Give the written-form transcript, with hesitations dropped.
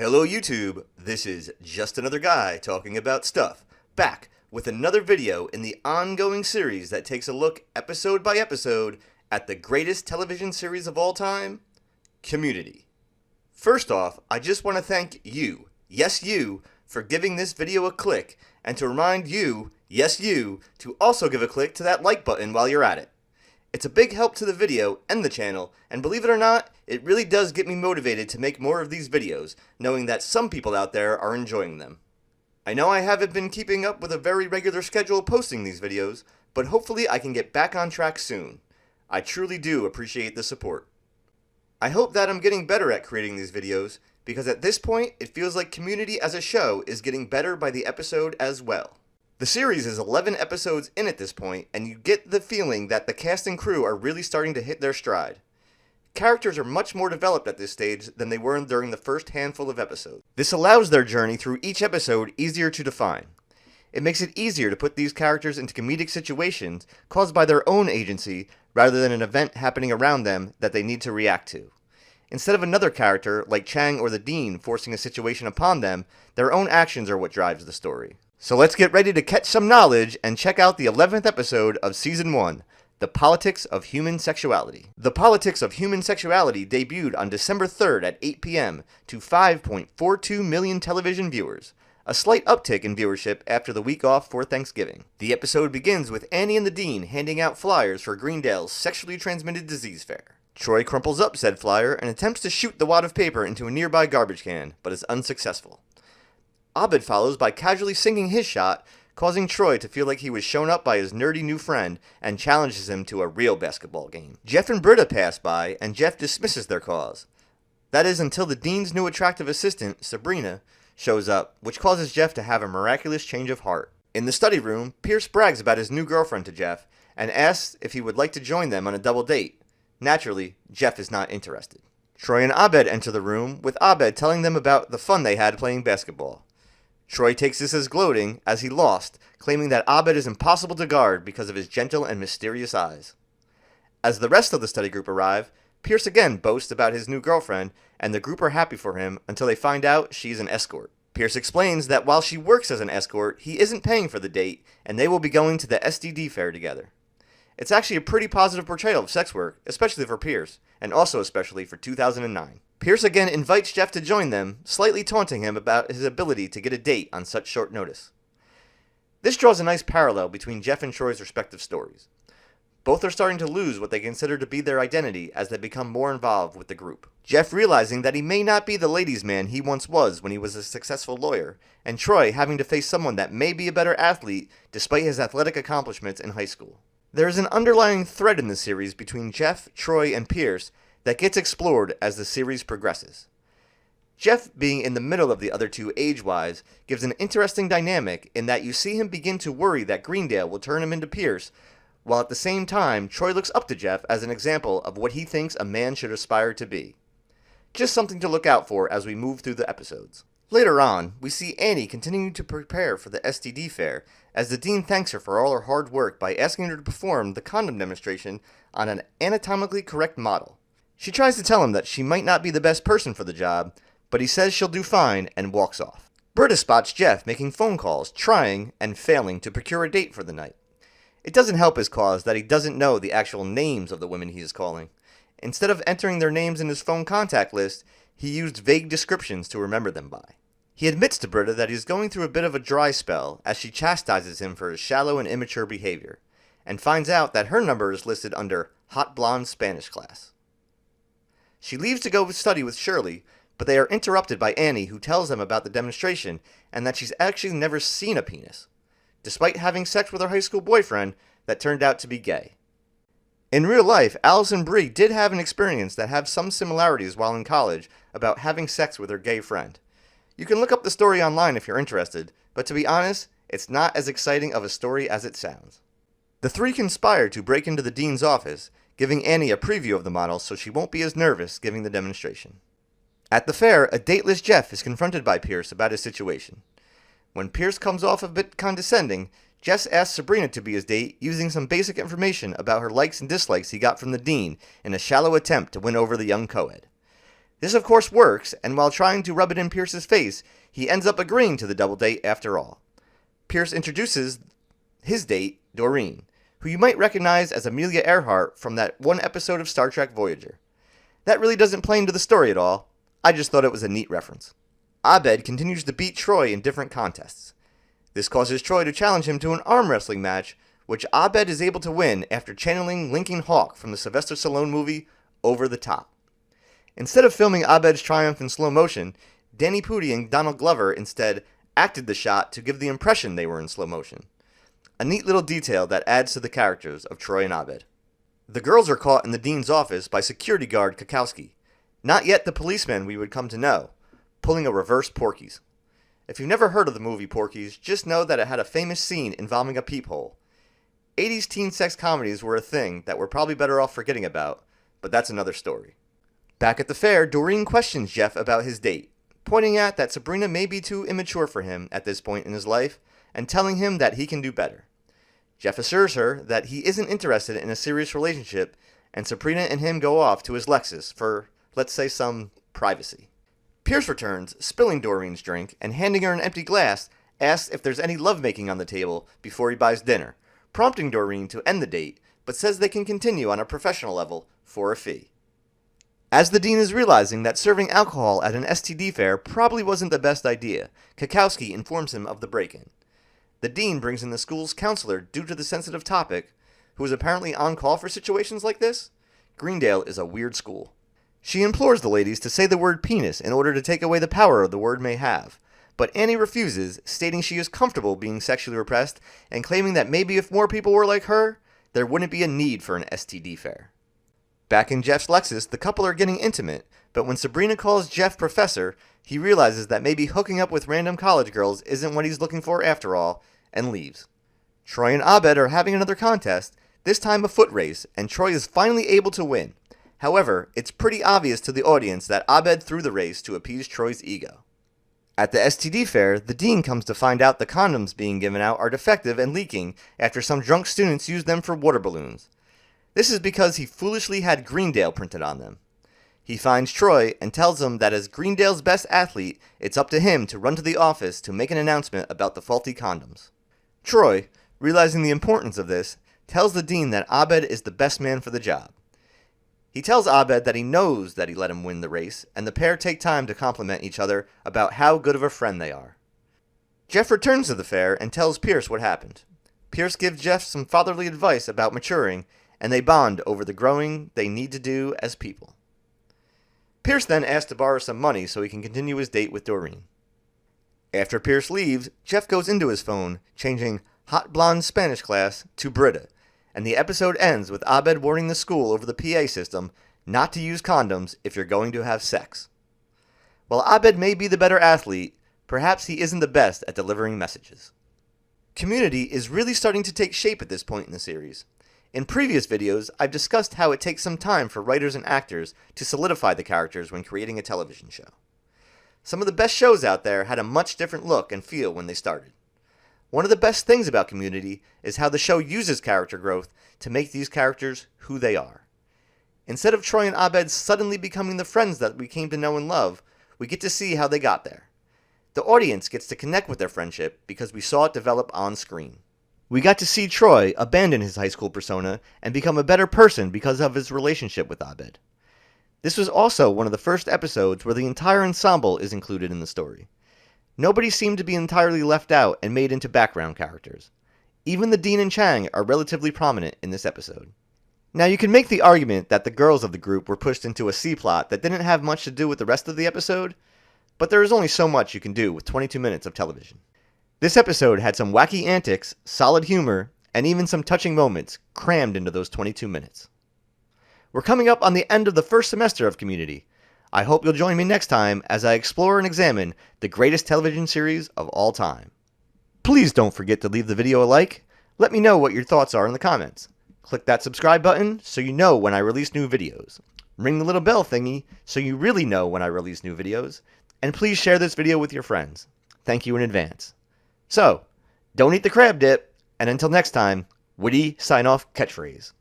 Hello YouTube, this is just another guy talking about stuff, back with another video in the ongoing series that takes a look episode by episode at the greatest television series of all time, Community. First off, I just want to thank you, yes you, for giving this video a click, and to remind you, yes you, to also give a click to that like button while you're at it. It's a big help to the video and the channel, and believe it or not, it really does get me motivated to make more of these videos, knowing that some people out there are enjoying them. I know I haven't been keeping up with a very regular schedule posting these videos, but hopefully I can get back on track soon. I truly do appreciate the support. I hope that I'm getting better at creating these videos, because at this point it feels like Community as a show is getting better by the episode as well. The series is 11 episodes in at this point, and you get the feeling that the cast and crew are really starting to hit their stride. Characters are much more developed at this stage than they were during the first handful of episodes. This allows their journey through each episode easier to define. It makes it easier to put these characters into comedic situations caused by their own agency rather than an event happening around them that they need to react to. Instead of another character, like Chang or the Dean, forcing a situation upon them, their own actions are what drives the story. So let's get ready to catch some knowledge and check out the 11th episode of Season 1, The Politics of Human Sexuality. The Politics of Human Sexuality debuted on December 3rd at 8 p.m. to 5.42 million television viewers, a slight uptick in viewership after the week off for Thanksgiving. The episode begins with Annie and the Dean handing out flyers for Greendale's Sexually Transmitted Disease Fair. Troy crumples up said flyer and attempts to shoot the wad of paper into a nearby garbage can, but is unsuccessful. Abed follows by casually sinking his shot, causing Troy to feel like he was shown up by his nerdy new friend and challenges him to a real basketball game. Jeff and Britta pass by, and Jeff dismisses their cause. That is until the Dean's new attractive assistant, Sabrina, shows up, which causes Jeff to have a miraculous change of heart. In the study room, Pierce brags about his new girlfriend to Jeff and asks if he would like to join them on a double date. Naturally, Jeff is not interested. Troy and Abed enter the room, with Abed telling them about the fun they had playing basketball. Troy takes this as gloating, as he lost, claiming that Abed is impossible to guard because of his gentle and mysterious eyes. As the rest of the study group arrive, Pierce again boasts about his new girlfriend, and the group are happy for him until they find out she's an escort. Pierce explains that while she works as an escort, he isn't paying for the date, and they will be going to the STD fair together. It's actually a pretty positive portrayal of sex work, especially for Pierce, and also especially for 2009. Pierce again invites Jeff to join them, slightly taunting him about his ability to get a date on such short notice. This draws a nice parallel between Jeff and Troy's respective stories. Both are starting to lose what they consider to be their identity as they become more involved with the group. Jeff realizing that he may not be the ladies' man he once was when he was a successful lawyer, and Troy having to face someone that may be a better athlete despite his athletic accomplishments in high school. There is an underlying thread in the series between Jeff, Troy, and Pierce that gets explored as the series progresses. Jeff being in the middle of the other two age-wise gives an interesting dynamic in that you see him begin to worry that Greendale will turn him into Pierce, while at the same time Troy looks up to Jeff as an example of what he thinks a man should aspire to be. Just something to look out for as we move through the episodes. Later on, we see Annie continuing to prepare for the STD fair as the Dean thanks her for all her hard work by asking her to perform the condom demonstration on an anatomically correct model. She tries to tell him that she might not be the best person for the job, but he says she'll do fine and walks off. Britta spots Jeff making phone calls, trying and failing to procure a date for the night. It doesn't help his cause that he doesn't know the actual names of the women he is calling. Instead of entering their names in his phone contact list, he used vague descriptions to remember them by. He admits to Britta that he is going through a bit of a dry spell as she chastises him for his shallow and immature behavior, and finds out that her number is listed under Hot Blonde Spanish Class. She leaves to go study with Shirley, but they are interrupted by Annie, who tells them about the demonstration and that she's actually never seen a penis, despite having sex with her high school boyfriend that turned out to be gay. In real life, Alice and Bree did have an experience that have some similarities while in college about having sex with her gay friend. You can look up the story online if you're interested, but to be honest, it's not as exciting of a story as it sounds. The three conspire to break into the Dean's office, giving Annie a preview of the model so she won't be as nervous giving the demonstration. At the fair, a dateless Jeff is confronted by Pierce about his situation. When Pierce comes off a bit condescending, Jeff asks Sabrina to be his date using some basic information about her likes and dislikes he got from the Dean in a shallow attempt to win over the young co-ed. This of course works, and while trying to rub it in Pierce's face, he ends up agreeing to the double date after all. Pierce introduces his date, Doreen, who you might recognize as Amelia Earhart from that one episode of Star Trek Voyager. That really doesn't play into the story at all. I just thought it was a neat reference. Abed continues to beat Troy in different contests. This causes Troy to challenge him to an arm wrestling match, which Abed is able to win after channeling Lincoln Hawk from the Sylvester Stallone movie Over the Top. Instead of filming Abed's triumph in slow motion, Danny Pudi and Donald Glover instead acted the shot to give the impression they were in slow motion. A neat little detail that adds to the characters of Troy and Abed. The girls are caught in the dean's office by security guard Kakowski, not yet the policeman we would come to know, pulling a reverse Porky's. If you've never heard of the movie Porky's, just know that it had a famous scene involving a peephole. 80s teen sex comedies were a thing that we're probably better off forgetting about, but that's another story. Back at the fair, Doreen questions Jeff about his date, pointing out that Sabrina may be too immature for him at this point in his life, and telling him that he can do better. Jeff assures her that he isn't interested in a serious relationship, and Sabrina and him go off to his Lexus for, let's say, some privacy. Pierce returns, spilling Doreen's drink, and handing her an empty glass, asks if there's any lovemaking on the table before he buys dinner, prompting Doreen to end the date, but says they can continue on a professional level for a fee. As the dean is realizing that serving alcohol at an STD fair probably wasn't the best idea, Kakowski informs him of the break-in. The dean brings in the school's counselor due to the sensitive topic, who is apparently on call for situations like this. Greendale is a weird school. She implores the ladies to say the word penis in order to take away the power the word may have, but Annie refuses, stating she is comfortable being sexually repressed and claiming that maybe if more people were like her, there wouldn't be a need for an STD fair. Back in Jeff's Lexus, the couple are getting intimate, but when Sabrina calls Jeff professor, he realizes that maybe hooking up with random college girls isn't what he's looking for after all, and leaves. Troy and Abed are having another contest, this time a foot race, and Troy is finally able to win. However, it's pretty obvious to the audience that Abed threw the race to appease Troy's ego. At the STD fair, the dean comes to find out the condoms being given out are defective and leaking after some drunk students used them for water balloons. This is because he foolishly had Greendale printed on them. He finds Troy and tells him that as Greendale's best athlete, it's up to him to run to the office to make an announcement about the faulty condoms. Troy, realizing the importance of this, tells the dean that Abed is the best man for the job. He tells Abed that he knows that he let him win the race, and the pair take time to compliment each other about how good of a friend they are. Jeff returns to the fair and tells Pierce what happened. Pierce gives Jeff some fatherly advice about maturing, and they bond over the growing they need to do as people. Pierce then asks to borrow some money so he can continue his date with Doreen. After Pierce leaves, Jeff goes into his phone, changing Hot Blonde Spanish class to Britta, and the episode ends with Abed warning the school over the PA system not to use condoms if you're going to have sex. While Abed may be the better athlete, perhaps he isn't the best at delivering messages. Community is really starting to take shape at this point in the series. In previous videos, I've discussed how it takes some time for writers and actors to solidify the characters when creating a television show. Some of the best shows out there had a much different look and feel when they started. One of the best things about Community is how the show uses character growth to make these characters who they are. Instead of Troy and Abed suddenly becoming the friends that we came to know and love, we get to see how they got there. The audience gets to connect with their friendship because we saw it develop on screen. We got to see Troy abandon his high school persona and become a better person because of his relationship with Abed. This was also one of the first episodes where the entire ensemble is included in the story. Nobody seemed to be entirely left out and made into background characters. Even the Dean and Chang are relatively prominent in this episode. Now you can make the argument that the girls of the group were pushed into a C-plot that didn't have much to do with the rest of the episode, but there is only so much you can do with 22 minutes of television. This episode had some wacky antics, solid humor, and even some touching moments crammed into those 22 minutes. We're coming up on the end of the first semester of Community. I hope you'll join me next time as I explore and examine the greatest television series of all time. Please don't forget to leave the video a like. Let me know what your thoughts are in the comments. Click that subscribe button so you know when I release new videos. Ring the little bell thingy so you really know when I release new videos. And please share this video with your friends. Thank you in advance. So, don't eat the crab dip, and until next time, witty sign-off catchphrase.